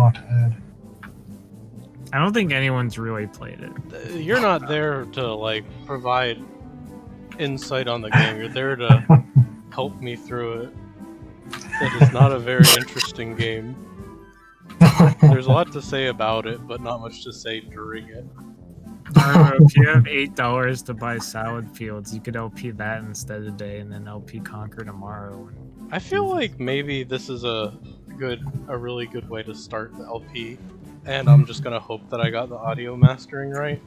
not heard. I don't think anyone's really played it. You're not there to like provide insight on the game. You're there to help me through it. It is not a very interesting game. There's a lot to say about it, but not much to say during it. If you have $8 to buy Salad Fields, you could LP that instead of today, and then LP Conker tomorrow. I feel like maybe this is a really good way to start the LP, and I'm just gonna hope that I got the audio mastering right.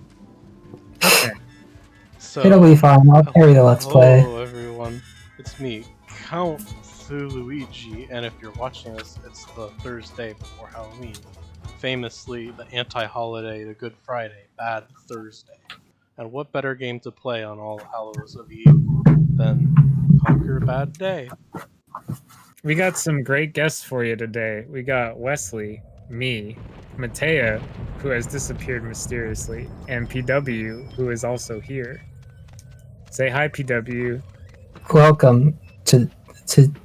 Okay. So It'll be fine. I'll carry the Let's Play. Hello everyone, it's me, Count Luigi, and if you're watching this, it's the Thursday before Halloween. Famously, the anti-holiday, the Good Friday, Bad Thursday. And what better game to play on All Hallows of Eve than Conker Bad Day? We got some great guests for you today. We got Wesley, me, Matea, who has disappeared mysteriously, and PW, who is also here. Say hi, PW. Welcome to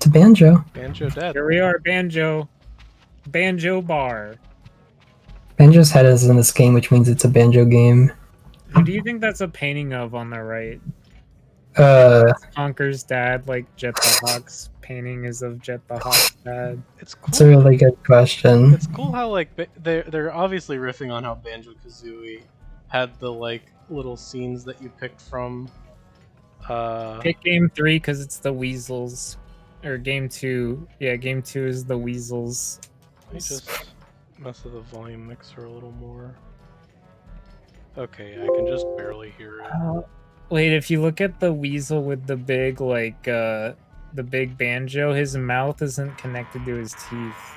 Banjo. Banjo Dead. Here we are, Banjo Bar. Banjo's head is in this game, which means it's a Banjo game. Who do you think that's a painting of on the right? Conker's dad, like Jet the Hawk's painting is of Jet the Hawk's dad. It's cool. It's a really good question. It's cool how like they're obviously riffing on how Banjo-Kazooie had the like little scenes that you picked from. Pick game 3 because it's the Weasels, or game 2. Yeah, game 2 is the Weasels. Let me just mess with the volume mixer a little more. Okay, I can just barely hear it. Wait, if you look at the weasel with the big, like, the big banjo, his mouth isn't connected to his teeth.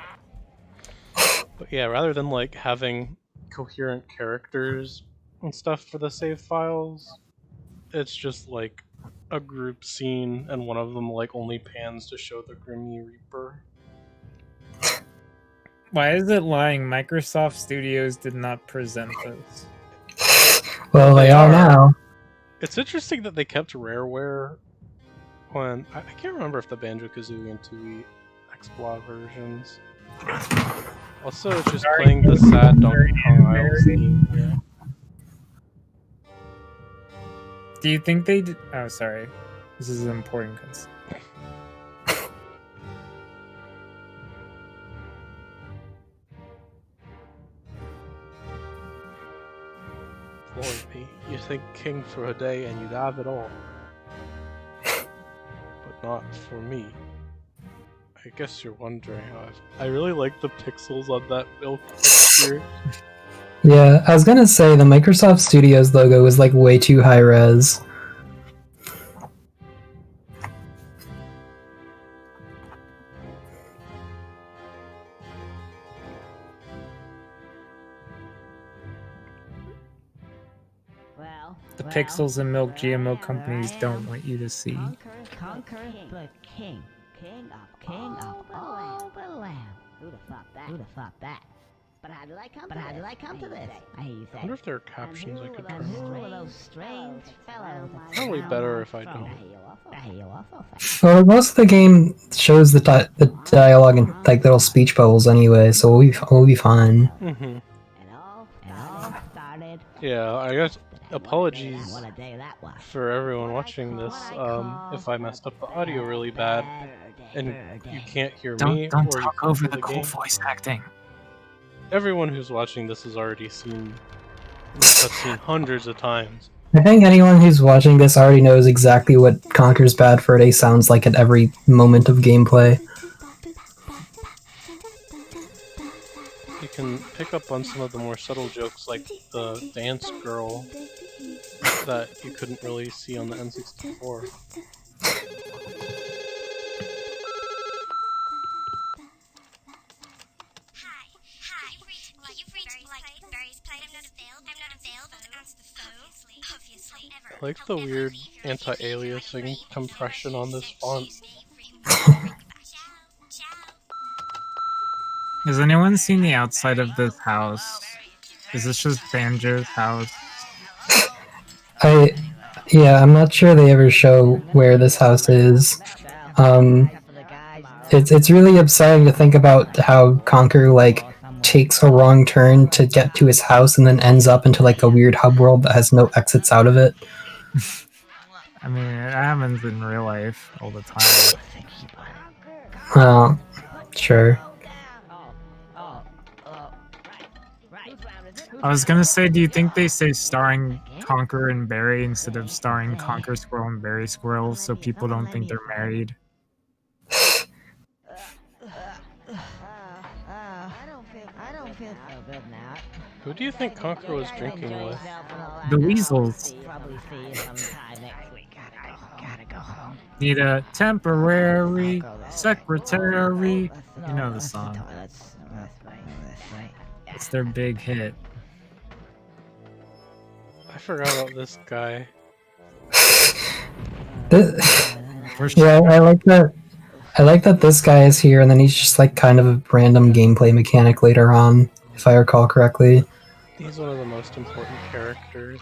But yeah, rather than, like, having coherent characters and stuff for the save files, it's just, like, a group scene, and one of them, like, only pans to show the Grimmy Reaper. Why is it lying? Microsoft Studios did not present this. Well, they are now. It's interesting that they kept Rareware when... I can't remember if the Banjo-Kazooie and Tooie X-Blah versions. Also, just playing the sad Donkey Kong Isles theme. Yeah. Do you think they did... Oh, sorry. This is an important concern. Glory be. You think king for a day and you'd have it all. But not for me. I guess you're wondering how I really like the pixels on that milk texture. Yeah, I was gonna say the Microsoft Studios logo was like way too high res. The pixels and milk GMO companies don't want you to see. Conker the king. King of all the land. Who'd have thought that? But how did I come to this? I hear you say. I wonder if there are captions I could turn Who on. were those strange fellows? Probably better if I don't. Well, most of the game shows the dialogue in like little speech bubbles anyway, so we'll be fine. Mm-hmm. It all started. Yeah, I guess apologies What a day that was. for everyone watching this if I messed up the audio really bad and you can't hear me Don't or you talk can't over see the cool game. voice acting. Everyone who's watching this has already seen this cutscene hundreds of times. I think anyone who's watching this already knows exactly what Conker's Bad Fur Day sounds like at every moment of gameplay. You can pick up on some of the more subtle jokes like the dance girl that you couldn't really see on the N64. I like the weird anti-aliasing compression on this font. Has anyone seen the outside of this house? Is this just Banjo's house? I'm not sure they ever show where this house is. It's really upsetting to think about how Conker like takes a wrong turn to get to his house and then ends up into like a weird hub world that has no exits out of it. I mean, it happens in real life all the time. Well, sure. I was gonna say, do you think they say starring Conker and Barry instead of starring Conker Squirrel and Barry Squirrel so people don't think they're married? Who do you think Conker was drinking with? The weasels. Need a temporary secretary. You know the song. It's their big hit. I forgot about this guy. Yeah, I like that. I like that this guy is here, and then he's just like kind of a random gameplay mechanic later on, if I recall correctly. He's one of the most important characters.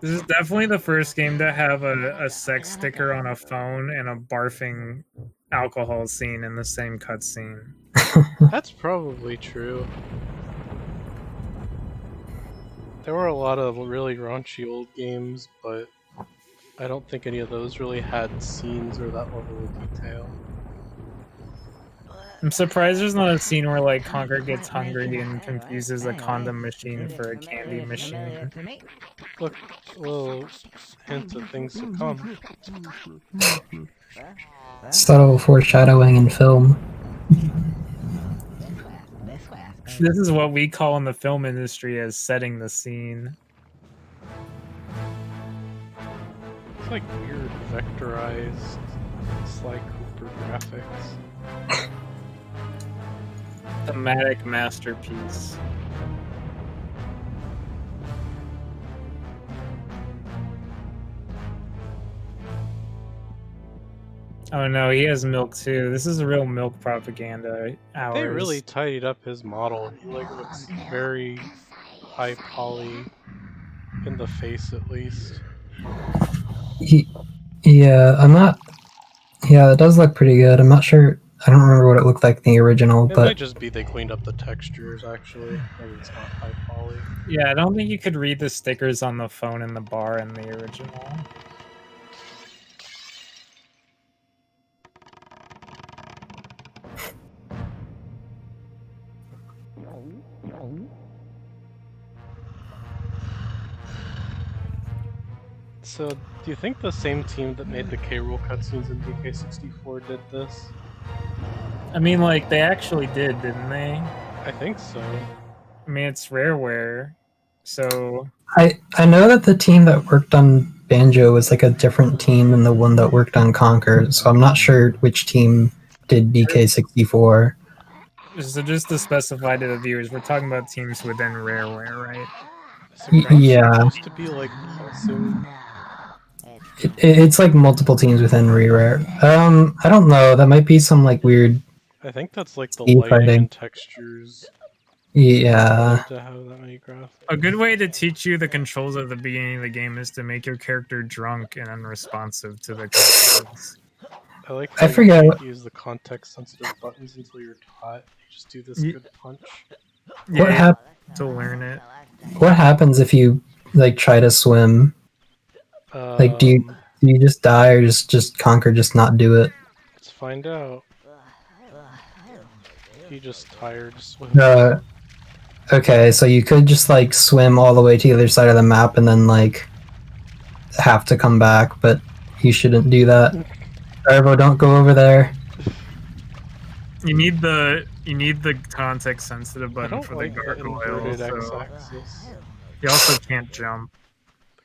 This is definitely the first game to have a sex sticker on a phone and a barfing alcohol scene in the same cutscene. That's probably true. There were a lot of really raunchy old games, but I don't think any of those really had scenes or that level of detail. I'm surprised there's not a scene where like Conker gets hungry and confuses a condom machine for a candy machine. Look, a little hint of things to come. Subtle foreshadowing in film. This is what we call in the film industry as setting the scene. It's like weird vectorized Sly Cooper graphics. Thematic masterpiece. Oh no, he has milk too. This is a real milk propaganda hours. They really tidied up his model. He like looks very high poly in the face at least. Yeah, I'm not. Yeah, it does look pretty good. I'm not sure. I don't remember what it looked like in the original, It but might just be they cleaned up the textures actually. Maybe it's not high poly. Yeah, I don't think you could read the stickers on the phone in the bar in the original. So, do you think the same team that made the K. Rool cutscenes in DK64 did this? I mean, like, they actually did, didn't they? I think so. I mean, it's Rareware, so... I know that the team that worked on Banjo was like a different team than the one that worked on Conker, so I'm not sure which team did DK64. So just to specify to the viewers, we're talking about teams within Rareware, right? Yeah. Supposed to be like Pulsing. It's like multiple teams within Rareware. I don't know. That might be some like weird. I think that's like the Team lighting fighting. and textures. Yeah. To have that many graphics. A good way to teach you the controls at the beginning of the game is to make your character drunk and unresponsive to the controls. I like I how forget you what- can't use the context-sensitive buttons until you're taught. You just do this good punch. Yeah, What you hap- have to learn it. What happens if you like try to swim? Like, do you just die, or just Conquer just not do it? Let's find out. He just tired swimming. Okay, so you could just like swim all the way to the other side of the map and then like have to come back, but you shouldn't do that. Ervo, don't go over there. You need the context sensitive I button don't for like the the gargoyle. inverted So x-axis. you also can't jump.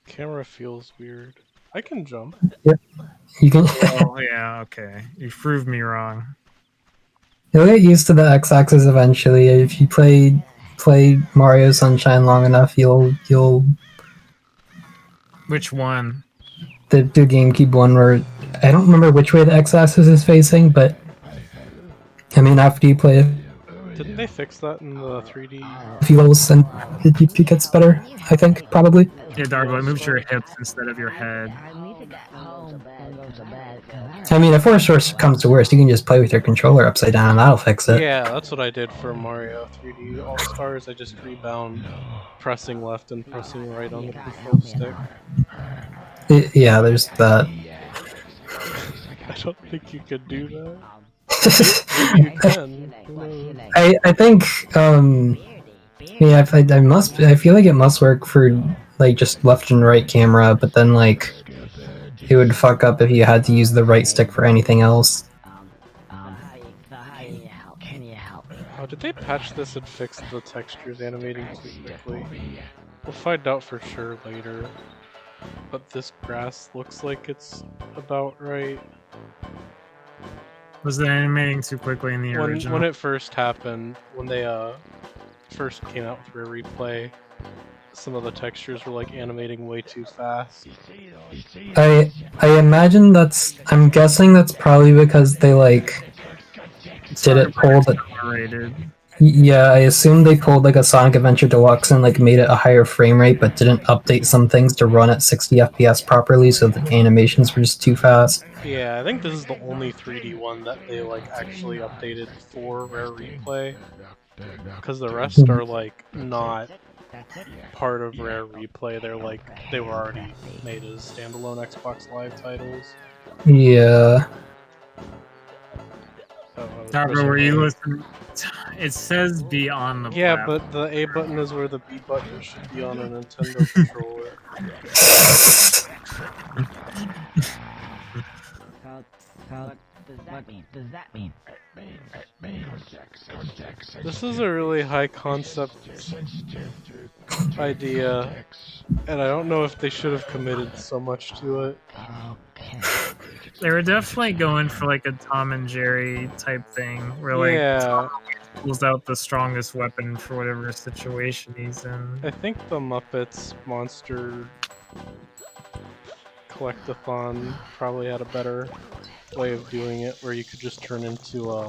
The camera feels weird. I can jump. You can. Oh yeah, okay. You proved me wrong. You'll get used to the x-axis eventually. If you play Mario Sunshine long enough, you'll Which one? the GameCube one where I don't remember which way the x-axis is facing, but I mean after you play Didn't they fix that in the 3D? A few levels and it gets better, I think, probably. Yeah, Darbo, it moves your hips instead of your head. I need to get home and go to bed. I mean, if worst comes to worst, you can just play with your controller upside down and that'll fix it. Yeah, that's what I did for Mario 3D All Stars. I just rebound pressing left and pressing right on the control stick. Yeah, there's that. I don't think you could do that. Maybe you can. Who knows? I think yeah, I feel like it must work for like just left and right camera, but then like it would fuck up if you had to use the right stick for anything else. Can you help me? Oh, did they patch this and fix the textures animating too quickly? We'll find out for sure later. But this grass looks like it's about right. Was it animating too quickly in the original? When it first happened, when they first came out with Rare Replay, some of the textures were like animating way too fast. I imagine I'm guessing that's probably because they like did it pull the Accelerated. yeah, I assume they pulled like a Sonic Adventure Deluxe and like made it a higher frame rate, but didn't update some things to run at 60 FPS properly, so the animations were just too fast. Yeah, I think this is the only 3D one that they like actually updated for Rare Replay, because the rest are like not part of Rare Replay. They were already made as standalone Xbox Live titles. Yeah. So I was Darbo, pressing were you A. listening? It says be on the Yeah, map. but the A button is where the B button should be on a Nintendo controller. What does that mean? This is a really high concept idea, and I don't know if they should have committed so much to it. Okay. They were definitely going for like a Tom and Jerry type thing, where like Yeah, pulls out the strongest weapon for whatever situation he's in. I think the Muppets Monster Collectathon probably had a better way of doing it, where you could just turn into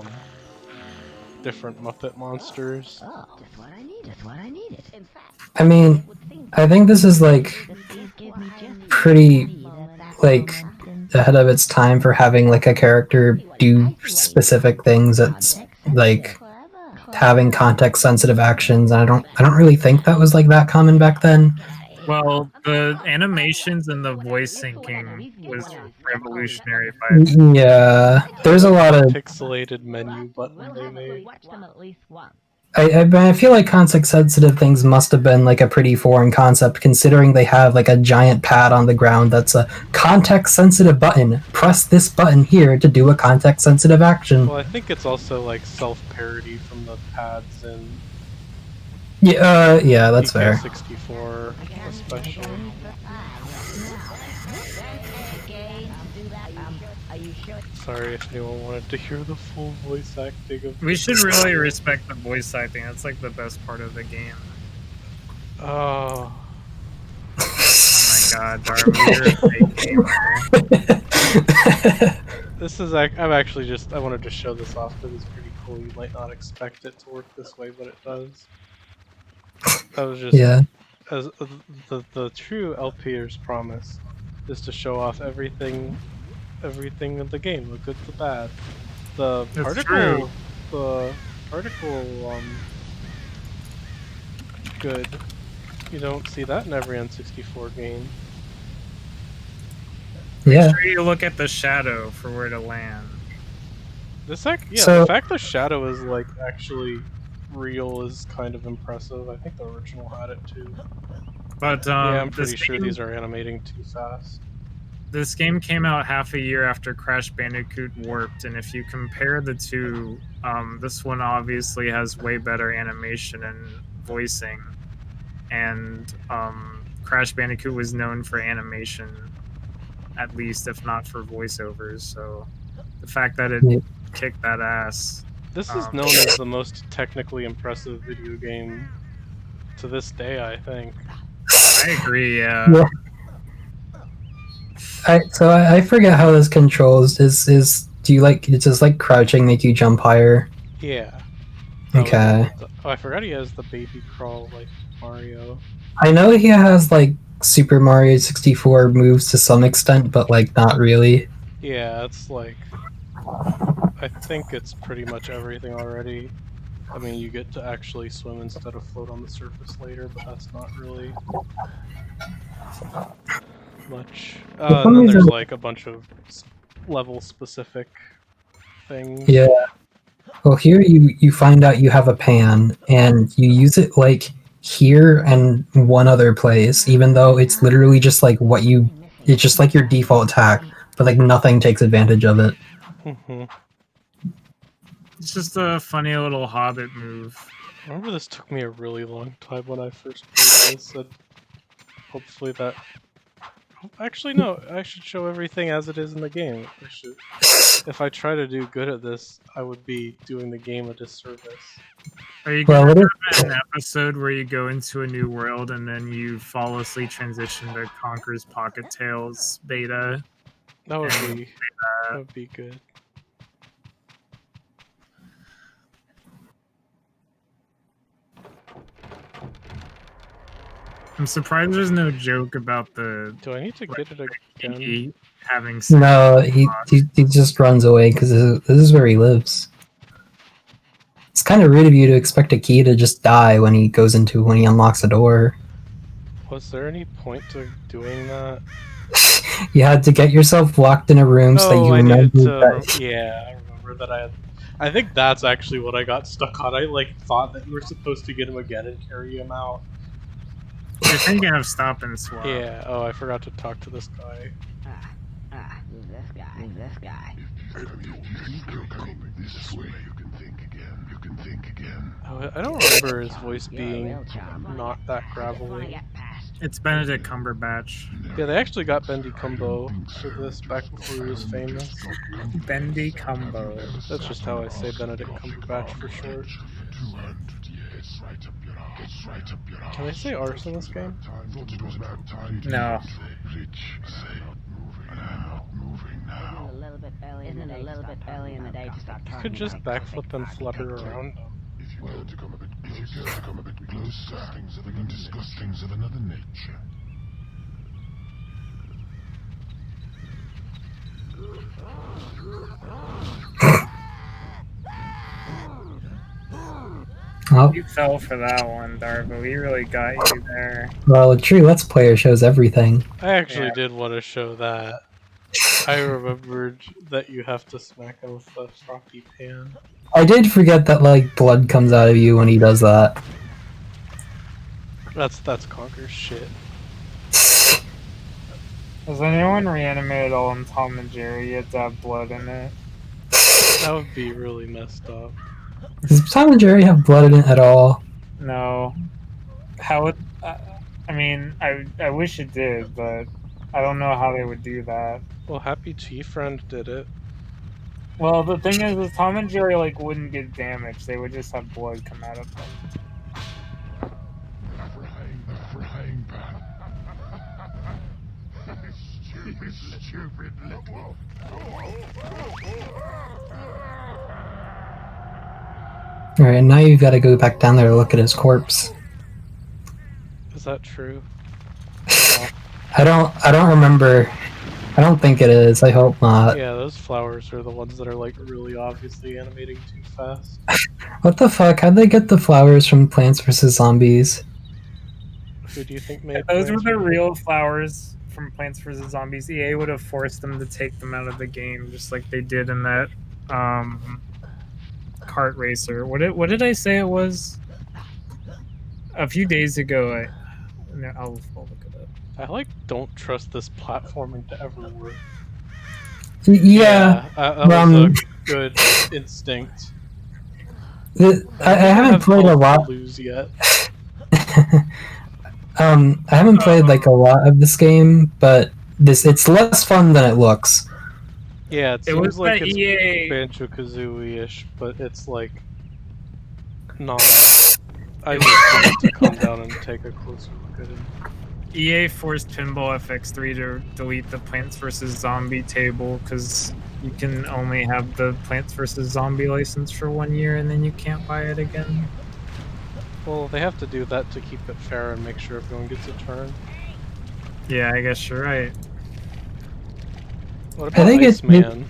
different Muppet monsters. Oh, that's what I needed. That's what I needed. In fact, I mean, I think this is like pretty like ahead of its time for having like a character do specific things that's like having context sensitive actions, and I don't really think that was like that common back then. Well, the animations and the voice syncing was revolutionary by Yeah, there's a lot of Pixelated menu button they made. watch them at least once. I feel like context sensitive things must have been like a pretty foreign concept, considering they have like a giant pad on the ground that's a context sensitive button. Press this button here to do a context sensitive action. Well, I think it's also like self-parody from the pads in Yeah, that's fair. 64 especially. Sorry if anyone wanted to hear the full voice acting of. We should really respect the voice acting. That's like the best part of the game. Oh. Oh my god, Darby, you're a fake gamer. This is I wanted to show this off because it's pretty cool. You might not expect it to work this way, but it does. That was just Yeah. as the true LPer's promise is to show off everything in the game, the good, the bad. The That's particle true. Good. You don't see that in every N64 game. Yeah. Make sure you look at the shadow for where to land. The So- fact the shadow is like actually real is kind of impressive. I think the original had it too. But Yeah, I'm this pretty sure game- these are animating too fast. This game came out half a year after Crash Bandicoot Warped, and if you compare the two, this one obviously has way better animation and voicing, and Crash Bandicoot was known for animation, at least, if not for voiceovers, so the fact that it Yeah. kicked that ass. This is known as the most technically impressive video game to this day, I think. I agree, yeah. Yeah. I forget how this controls. Do you like, does like crouching make you jump higher? Yeah. Okay. Oh, I forgot he has the baby crawl like Mario. I know he has like Super Mario 64 moves to some extent, but like not really. Yeah, it's like I think it's pretty much everything already. I mean, you get to actually swim instead of float on the surface later, but that's not really much. For some And then reason, there's like a bunch of level specific things. yeah. Well, here you find out you have a pan, and you use it like here and one other place, even though it's literally just like what you. It's just like your default attack, but like nothing takes advantage of it. It's just a funny little Hobbit move. I remember this took me a really long time when I first played this, and hopefully that. Actually, no. I should show everything as it is in the game. I should. If I try to do good at this, I would be doing the game a disservice. Are you Well, gonna what if, have an episode where you go into a new world and then you flawlessly transition to Conker's Pocket Tales beta? That would be good. I'm surprised there's no joke about the Do I need to get it again? he having no, he just runs away because this is where he lives. It's kind of rude of you to expect a key to just die when he unlocks a door. Was there any point to doing that? You had to get yourself locked in a room so that you I needed remember to. Yeah, I remember that I had. I think that's actually what I got stuck on. I like thought that you were supposed to get him again and carry him out. You're thinking of stop and swap. Yeah. Oh, I forgot to talk to this guy. Who's this guy? Who's this guy? Oh, I don't remember his voice being not that gravelly. It's Benedict Cumberbatch. Yeah, they actually got Bendy Cumbo for this back before he was famous. Bendy Cumbo. That's just how I say Benedict Cumberbatch for short. Can I say arse in this game? No. Isn't it a little bit early in the day to start You could just backflip and flutter around. If you care to come a bit closer, things we can discuss things of another nature. Oh, You fell for that one, Darvo. We really got you there. well, a true Let's Player shows everything. I actually Yeah. did want to show that. I remembered that you have to smack him with the frothy pan. I did forget that like blood comes out of you when he does that. That's Conker's shit. Has anyone reanimated all in Tom and Jerry yet to have blood in it? That would be really messed up. Does Tom and Jerry have blood in it at all? No. How would... I mean, I wish it did, but I don't know how they would do that. Well, Happy Tea Friend did it. Well, the thing is Tom and Jerry, like, wouldn't get damaged. They would just have blood come out of them. The frying pan. Stupid little. Alright, now you've got to go back down there to look at his corpse. Is that true? I don't remember. I don't think it is. I hope not. Yeah, those flowers are the ones that are like really obviously animating too fast. What the fuck? How'd they get the flowers from Plants vs. Zombies? Who do you think made If those were Plants the vs. real flowers from Plants vs. Zombies, EA would have forced them to take them out of the game, just like they did in that kart racer. What did I say it was? A few days ago, I'll look it up. I like don't trust this platforming to ever work. Yeah. That was a good instinct. I haven't played a hope lot. to lose yet. I haven't played like a lot of this game, but it's less fun than it looks. Yeah, it It seems was like that it's EA. Banjo-Kazooie-ish, but it's like not. I just need to come down and take a closer look at it. EA forced Pinball FX3 to delete the Plants vs. Zombie table because you can only have the Plants vs. Zombie license for 1 year and then you can't buy it again. Well, they have to do that to keep it fair and make sure everyone gets a turn. Yeah, I guess you're right. What about think it's Iceman?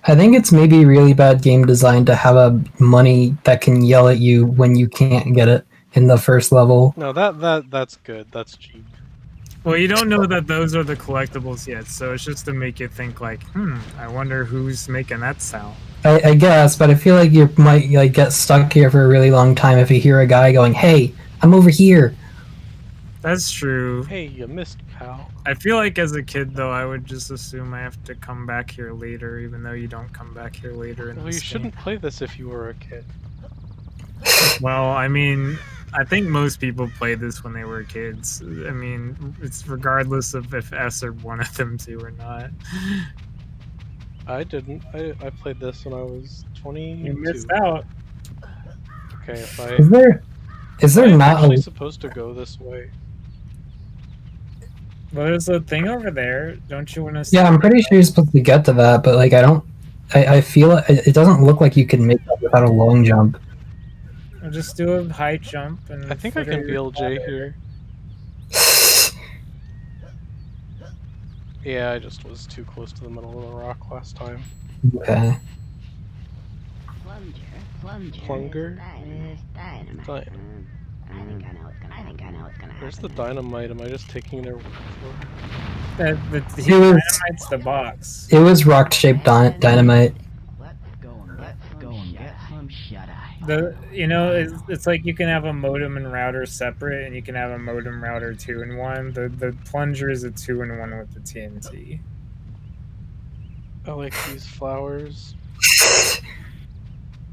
I think it's maybe really bad game design to have a money that can yell at you when you can't get it in the first level. No, that's good. That's cheap. Well, you don't know that those are the collectibles yet, so it's just to make you think like, I wonder who's making that sound. I guess, but I feel like you might like get stuck here for a really long time if you hear a guy going, "Hey, I'm over here." That's true. Hey, you missed, pal. I feel like as a kid, though, I would just assume I have to come back here later, even though you don't come back here later in Well, this you shouldn't game. play this if you were a kid. Well, I mean, I think most people played this when they were kids. I mean, it's regardless of if S or one of them two or not. I didn't. I played this when I was 22. You missed out. Okay, if Is there I'm not actually a supposed to go this way. Well, there's a thing over there. Don't you want to? Yeah, I'm pretty sure you're supposed to get to that, but like I feel it doesn't look like you can make that without a long jump. I'll just do a high jump and. I think I flitter can your BLJ water. here. Yeah, I just was too close to the middle of the rock last time. Okay. Plunger? Dynamite. Dynamite. I think I know what's gonna Where's the happen. dynamite? Am I just taking their word for it? The It was- dynamite's the box. It was rock shaped dynamite. Let's go and get some shut eye. It's like you can have a modem and router separate, and you can have a modem router 2-in-1. The plunger is a 2-in-1 with the TNT. I like these flowers.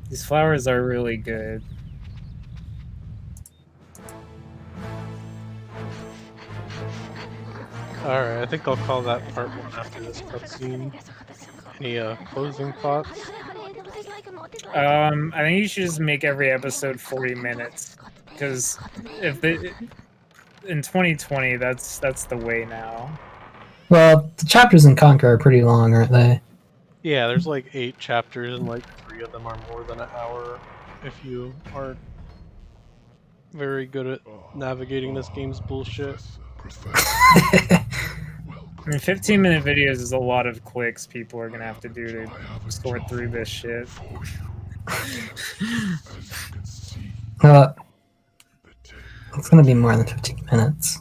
These flowers are really good. Alright, I think I'll call that part 1 after this cutscene. Any closing thoughts? I think you should just make every episode 40 minutes, because in 2020, that's the way now. Well, the chapters in Conker are pretty long, aren't they? Yeah, there's like 8 chapters and like 3 of them are more than an hour if you aren't very good at navigating this game's bullshit. I mean, 15-minute videos is a lot of clicks people are gonna have to do to sort through this shit. It's gonna be more than 15 minutes.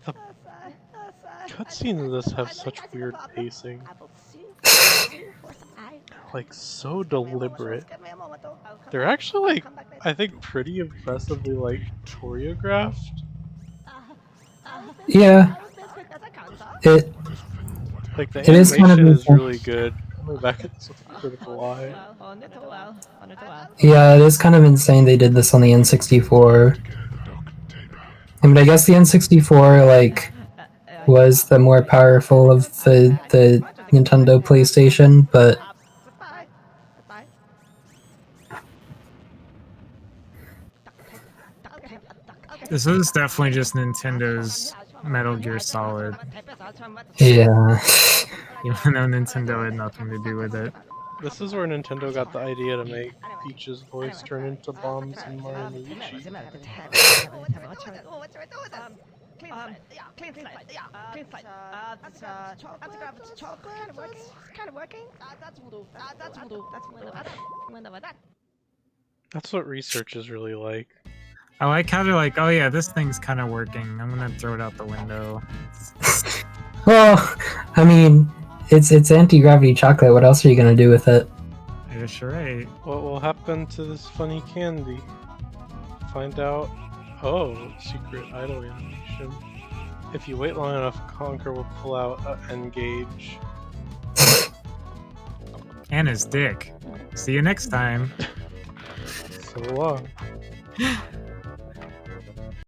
The cutscenes of this have such weird pacing. Like, so deliberate. They're actually, like, I think pretty impressively, like, choreographed. Yeah. Like, the It is animation kind of is insane. really good. Coming back at this with a critical eye. Yeah, it is kind of insane they did this on the N64. I mean, I guess the N64, like, was the more powerful of the Nintendo PlayStation, but This is definitely just Nintendo's Metal Gear Solid, yeah. even though Nintendo had nothing to do with it. This is where Nintendo got the idea to make Peach's voice turn into bombs in Mario and Luigi. That's what research is really like. I like how they're like, oh yeah, this thing's kind of working. I'm gonna throw it out the window. Well, I mean, it's anti-gravity chocolate. What else are you gonna do with it? I guess you're right. What will happen to this funny candy? Find out. Oh, secret idol animation. If you wait long enough, Conker will pull out Engage. And his dick. See you next time. So long.